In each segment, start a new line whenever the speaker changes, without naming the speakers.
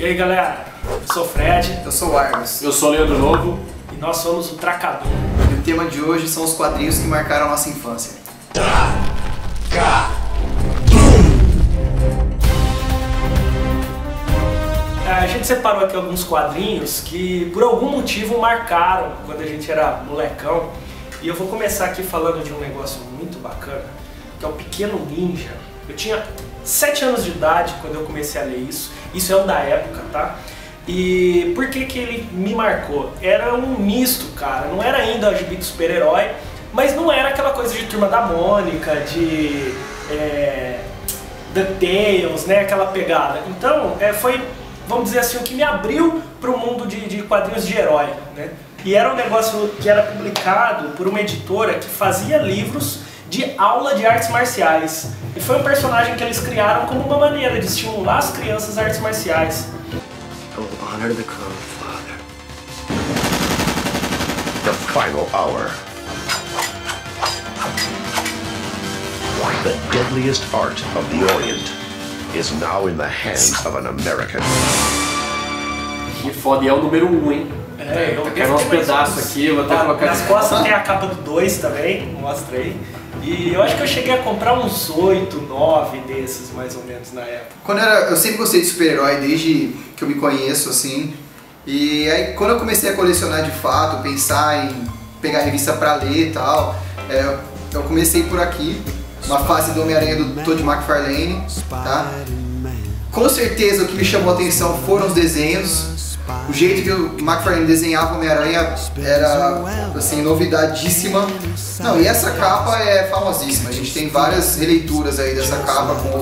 E aí galera, eu sou o Fred.
Eu sou o Argos.
Eu sou o Leandro Novo.
E nós somos o Tracador.
E o tema de hoje são os quadrinhos que marcaram a nossa infância.
A gente separou aqui alguns quadrinhos que por algum motivo marcaram quando a gente era molecão. E eu vou começar aqui falando de um negócio muito bacana, que é o Pequeno Ninja. Eu tinha 7 anos de idade quando eu comecei a ler isso. Isso é o da época, tá? E por que que ele me marcou? Era um misto, cara. Não era ainda gibi de super-herói, mas não era aquela coisa de Turma da Mônica, de DuckTales, né? Aquela pegada. Então, foi, vamos dizer assim, o que me abriu para o mundo de quadrinhos de herói, né? E era um negócio que era publicado por uma editora que fazia livros de aula de artes marciais. E foi um personagem que eles criaram como uma maneira de estimular as crianças às artes marciais.
I will honor the code, Father. The final hour. The deadliest art of the Orient is now in the hands of an American.
Que foda, e é o número 1, hein?
Eu
quero uns pedaços aqui, eu vou até colocar
nas costas tem a capa do 2 também, mostra aí. E eu acho que eu cheguei a comprar uns 8, 9 desses, mais ou menos, na época.
Eu sempre gostei de super-herói, desde que eu me conheço, assim. E aí, quando eu comecei a colecionar de fato, pensar em pegar revista pra ler e tal, eu comecei por aqui, uma fase do Homem-Aranha do Todd McFarlane, tá? Com certeza o que me chamou a atenção foram os desenhos. O jeito que o McFarlane desenhava o Homem-Aranha era, assim, novidadíssima. Não, e essa capa é famosíssima. A gente tem várias releituras aí dessa capa com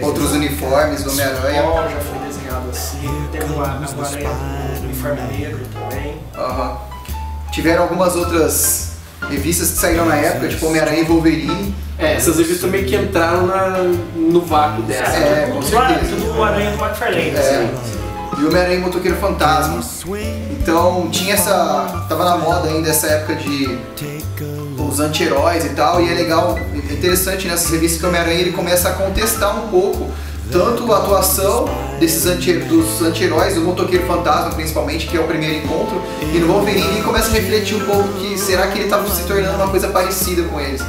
outros uniformes do Homem-Aranha.
O já foi desenhado assim, teve uma aranha com uniforme negro também.
Tiveram algumas outras revistas que saíram na época, tipo Homem-Aranha e Wolverine.
Essas revistas meio que entraram no vácuo dessa.
Com certeza.
Do Aranha do McFarlane, assim.
E o Homem-Aranha e o Motoqueiro Fantasma. Então tinha tava na moda ainda essa época de os anti-heróis e tal, e é legal, é interessante nessas revistas que o Homem-Aranha ele começa a contestar um pouco tanto a atuação dos anti-heróis, do Motoqueiro Fantasma principalmente, que é o primeiro encontro, e no Wolverine ele começa a refletir um pouco que será que ele tá se tornando uma coisa parecida com eles.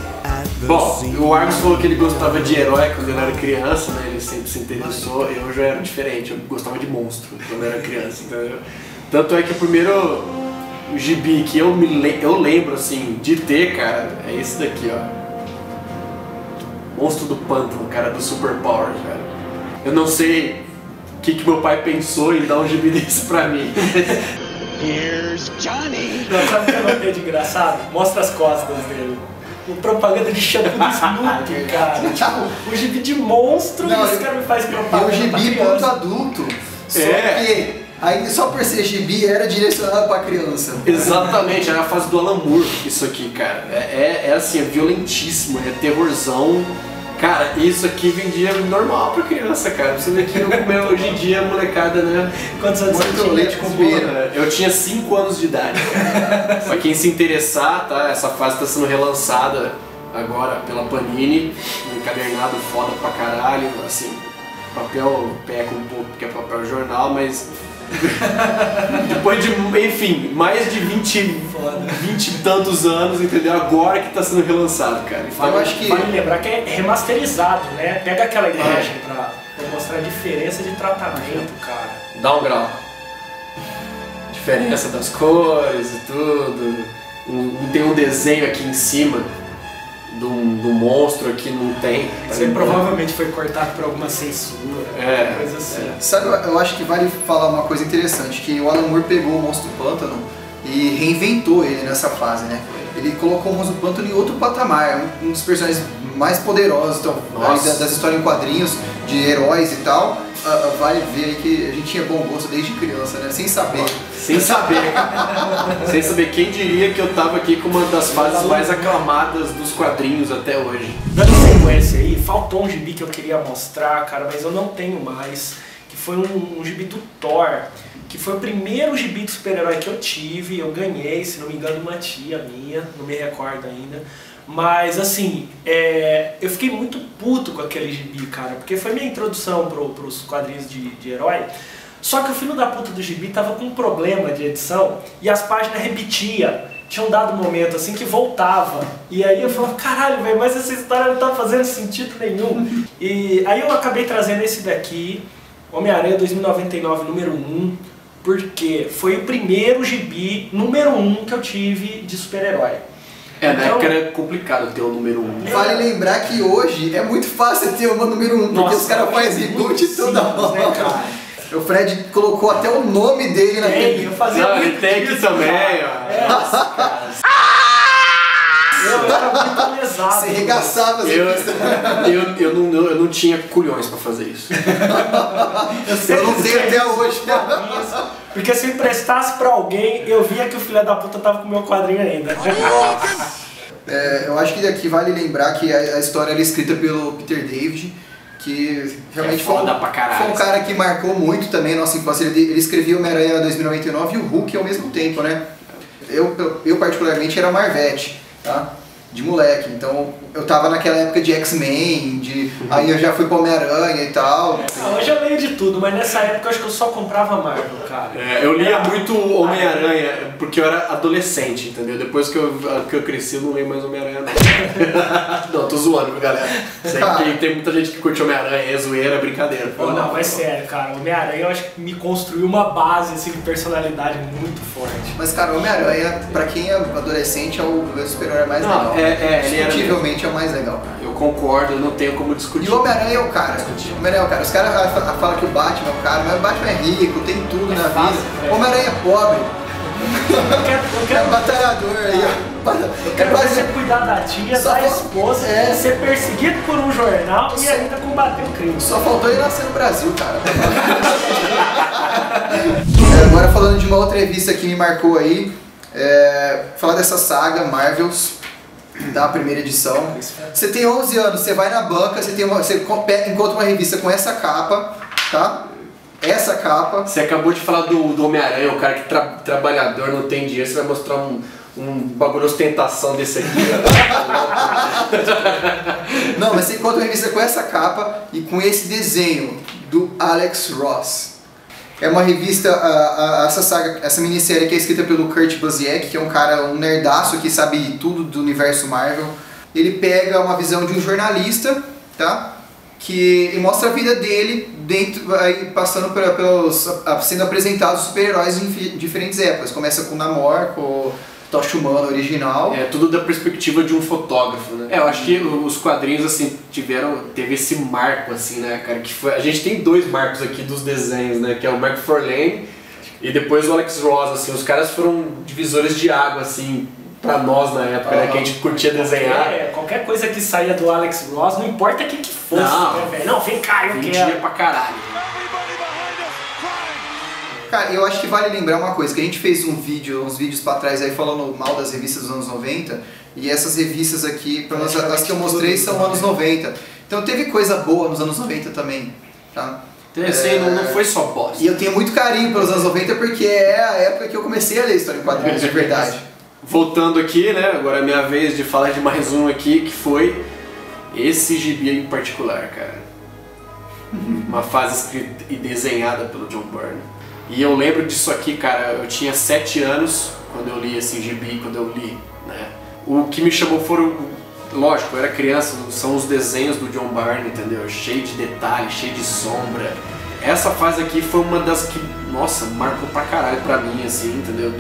Bom, o Argos falou que ele gostava de herói quando ele era criança, né? Ele sempre se interessou. Eu já era diferente, eu gostava de monstro quando eu era criança, entendeu? Tanto é que o primeiro gibi que eu lembro, assim, de ter, cara, é esse daqui, ó. Monstro do Pântano, cara, do Super Power, cara. Eu não sei o que meu pai pensou em dar um gibi desse pra mim.
Here's Johnny!
Não, sabe o que eu não tenho de engraçado? Mostra as costas dele. Propaganda de shampoo do Snoopy, cara. Tipo, o gibi de monstro e esse cara me faz propaganda.
E o gibi ponto adulto. Só que aí, só por ser gibi era direcionado pra criança.
Exatamente, era a fase do Alan Moore, isso aqui, cara. É assim, é violentíssimo, é terrorzão. Cara, isso aqui vendia normal pra criança, cara. Você vê que hoje em dia a molecada, né?
Quantos anos você tinha?
Leite com pera.
Eu tinha 5 anos de idade, cara. Pra quem se interessar, tá? Essa fase tá sendo relançada agora pela Panini. Um encadernado foda pra caralho, assim. Papel peca um pouco porque é papel jornal, mas... Depois de, enfim, mais de 20 e tantos anos, entendeu? Agora que tá sendo relançado, cara.
Eu acho que...
Vale lembrar que é remasterizado, né? Pega aquela imagem pra mostrar a diferença de tratamento, cara.
Dá um grau. Diferença das cores e tudo. Tem um desenho aqui em cima do monstro aqui, não tem.
Isso aí provavelmente foi cortado por alguma censura, coisa assim.
Sabe, eu acho que vale falar uma coisa interessante, que o Alan Moore pegou o Monstro do Pântano e reinventou ele nessa fase, né? Ele colocou o Monstro do Pântano em outro patamar, um dos personagens mais poderosos das histórias em quadrinhos, de heróis e tal. Vale ver aí que a gente tinha bom gosto desde criança, né? Sem saber.
Sem saber. Sem saber. Quem diria que eu tava aqui com uma das fases mais aclamadas dos quadrinhos até hoje.
Dando sequência aí, faltou um gibi que eu queria mostrar, cara, mas eu não tenho mais. Que foi um gibi do Thor. Que foi o primeiro gibi de super-herói que eu tive. Eu ganhei, se não me engano, uma tia minha. Não me recordo ainda. Mas assim, eu fiquei muito puto com aquele gibi, cara, porque foi minha introdução pros quadrinhos de herói. Só que o filho da puta do gibi tava com um problema de edição e as páginas repetiam. Tinha um dado momento assim que voltava. E aí eu falava, caralho, velho, mas essa história não tá fazendo sentido nenhum. E aí eu acabei trazendo esse daqui, Homem-Aranha 2099, número 1, porque foi o primeiro gibi número 1 que eu tive de super-herói.
Na época era complicado ter o número 1.
Vale lembrar que hoje é muito fácil ter uma número 1, porque os caras fazem reboot toda hora.
Né, cara?
O Fred colocou até o nome dele na
Tem, eu fazia
ele tem aqui também, ó.
Nossa, cara. Eu era muito lesado.
Você regaçava as revistas.
Eu não tinha culhões pra fazer isso.
Eu não tenho até hoje.
Porque se eu emprestasse pra alguém, eu via que o filho da puta tava com o meu quadrinho ainda.
Eu acho que daqui vale lembrar que a história era escrita pelo Peter David, que realmente foi um cara que marcou muito também a nossa infância. Ele escrevia Homem-Aranha 2099 e o Hulk ao mesmo tempo, né? Eu particularmente era Marvete, tá? De moleque, então eu tava naquela época de X-Men, aí eu já fui pro Homem-Aranha e tal.
Hoje eu leio de tudo, mas nessa época eu acho que eu só comprava Marvel, cara.
Eu lia muito Homem-Aranha porque eu era adolescente, entendeu? Depois que eu cresci eu não leio mais Homem-Aranha não. Não, tô zoando, galera. Sei que tem muita gente que curte Homem-Aranha, é zoeira, é brincadeira.
Não, mas sério, cara, Homem-Aranha eu acho que me construiu uma base assim, de personalidade muito forte.
Mas cara, Homem-Aranha, pra quem é adolescente, é o super-herói mais legal. Indiscutivelmente é o mais legal, cara.
Eu concordo, eu não tenho como discutir.
E o Homem-Aranha é o cara. Os caras falam que o Batman é o cara, mas o Batman é rico, tem tudo na vida. O Homem-Aranha é pobre. É batalhador aí, ó.
Eu quero você cuidar da tia, da esposa, ser perseguido por um jornal e ainda combater o crime.
Só faltou ele nascer no Brasil, cara. Agora falando de uma outra revista que me marcou aí, falar dessa saga Marvels da primeira edição. Você tem 11 anos, você vai na banca, você encontra uma revista com essa capa, tá? Essa capa.
Você acabou de falar do Homem-Aranha, o cara que trabalhador, não tem dinheiro, você vai mostrar um bagulho de ostentação desse aqui.
Não, mas você encontra uma revista com essa capa e com esse desenho do Alex Ross. É uma revista, essa minissérie que é escrita pelo Kurt Busiek, que é um cara, um nerdaço que sabe tudo do universo Marvel. Ele pega uma visão de um jornalista, tá? Que mostra a vida dele dentro, aí passando sendo apresentados super-heróis em diferentes épocas. Começa com o Namor, com o Tocha Humana original.
É tudo da perspectiva de um fotógrafo, né? Eu acho que os quadrinhos, assim, teve esse marco, assim, né, cara? Que foi, a gente tem dois marcos aqui dos desenhos, né? Que é o Mark Forlane e depois o Alex Ross, assim. Os caras foram divisores de água, assim, pra nós na época, né? Que a gente curtia desenhar.
Qualquer coisa que saía do Alex Ross, não importa quem que fosse, né, velho? Não, vem cá, eu quero.
Pra caralho.
Cara, eu acho que vale lembrar uma coisa, que a gente fez uns vídeos pra trás aí falando mal das revistas dos anos 90, e essas revistas aqui, pelo menos as que eu mostrei, são anos 90. Então teve coisa boa nos anos 90 também, tá?
Não foi só bosta.
E eu tenho muito carinho pelos anos 90 porque é a época que eu comecei a ler história em quadrinhos de verdade.
Voltando aqui, né, agora é minha vez de falar de mais um aqui, que foi esse gibi em particular, cara. Uma fase escrita e desenhada pelo John Byrne. E eu lembro disso aqui, cara, eu tinha 7 anos quando eu li esse gibi, né. O que me chamou lógico, eu era criança, são os desenhos do John Byrne, entendeu? Cheio de detalhes, cheio de sombra. Essa fase aqui foi uma das que, nossa, marcou pra caralho pra mim, assim, entendeu?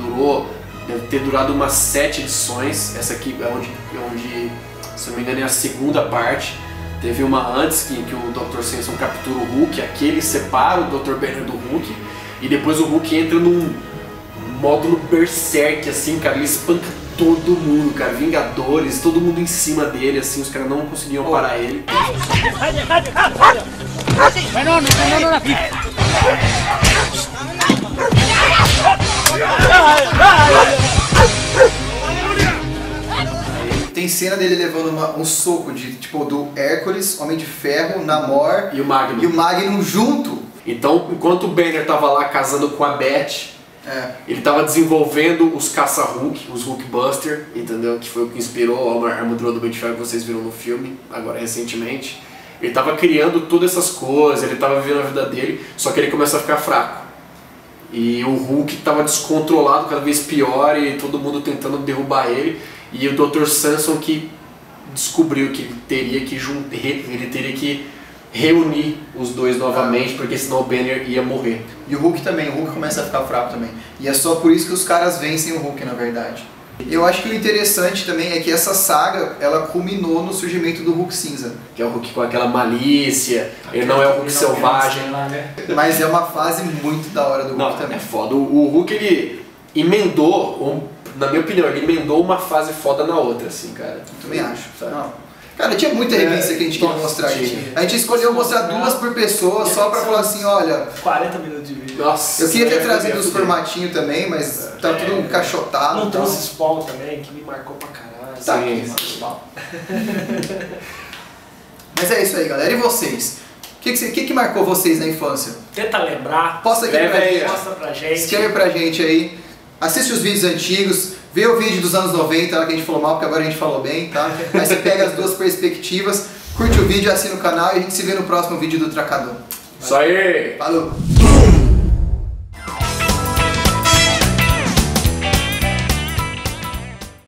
Deve ter durado umas 7 edições. Essa aqui é onde, se não me engano, é a segunda parte. Teve uma antes que o Dr. Samson captura o Hulk, aqui ele separa o Dr. Banner do Hulk, e depois o Hulk entra num módulo berserk, assim, cara, ele espanca todo mundo, cara, Vingadores, todo mundo em cima dele, assim, os caras não conseguiam parar ele.
Tem cena dele levando um soco do Hércules, Homem de Ferro, Namor
e o Magnum
junto.
Então, enquanto o Banner tava lá casando com a Beth, ele tava desenvolvendo os caça-Hulk, os Hulkbuster, entendeu? Que foi o que inspirou a armadura do Homem de Ferro que vocês viram no filme, agora recentemente. Ele tava criando todas essas coisas, ele tava vivendo a vida dele, só que ele começou a ficar fraco. E o Hulk tava descontrolado, cada vez pior, e todo mundo tentando derrubar ele. E o Dr. Samson que descobriu que ele teria que reunir os dois novamente, porque senão o Banner ia morrer.
E o Hulk também, o Hulk começa a ficar fraco também. E é só por isso que os caras vencem o Hulk, na verdade. Eu acho que o interessante também é que essa saga, ela culminou no surgimento do Hulk cinza.
Que é o Hulk com aquela malícia, ele não é o Hulk selvagem.
Lá, né?
Mas é uma fase muito da hora do Hulk
Não,
também.
é foda. O Hulk, ele emendou, na minha opinião, ele emendou uma fase foda na outra, assim, cara.
Eu também acho.
Sabe?
Não. Cara, tinha muita revista que a gente queria mostrar aqui.
tinha.
A gente escolheu mostrar 2 por pessoa só pra falar assim, olha...
40 minutos de vídeo.
Nossa,
Eu queria ter
eu
trazido
ia
os
fuder.
formatinhos também, mas tá tudo encaixotado.
Não
então...
trouxe Spawn também, que me marcou pra caralho.
Tá
Sim,
aqui,
sim.
mano. Mas é isso aí, galera. E vocês? O que marcou vocês na infância?
Tenta lembrar,
Posta aqui
Escreve
pra
aí,
gente.
mostra pra gente.
Escreve pra gente aí. Assiste os vídeos antigos. Vê o vídeo dos anos 90, lá que a gente falou mal, porque agora a gente falou bem, tá? Aí você pega as 2 perspectivas, curte o vídeo, assina o canal e a gente se vê no próximo vídeo do Tracadão.
Isso aí!
Falou!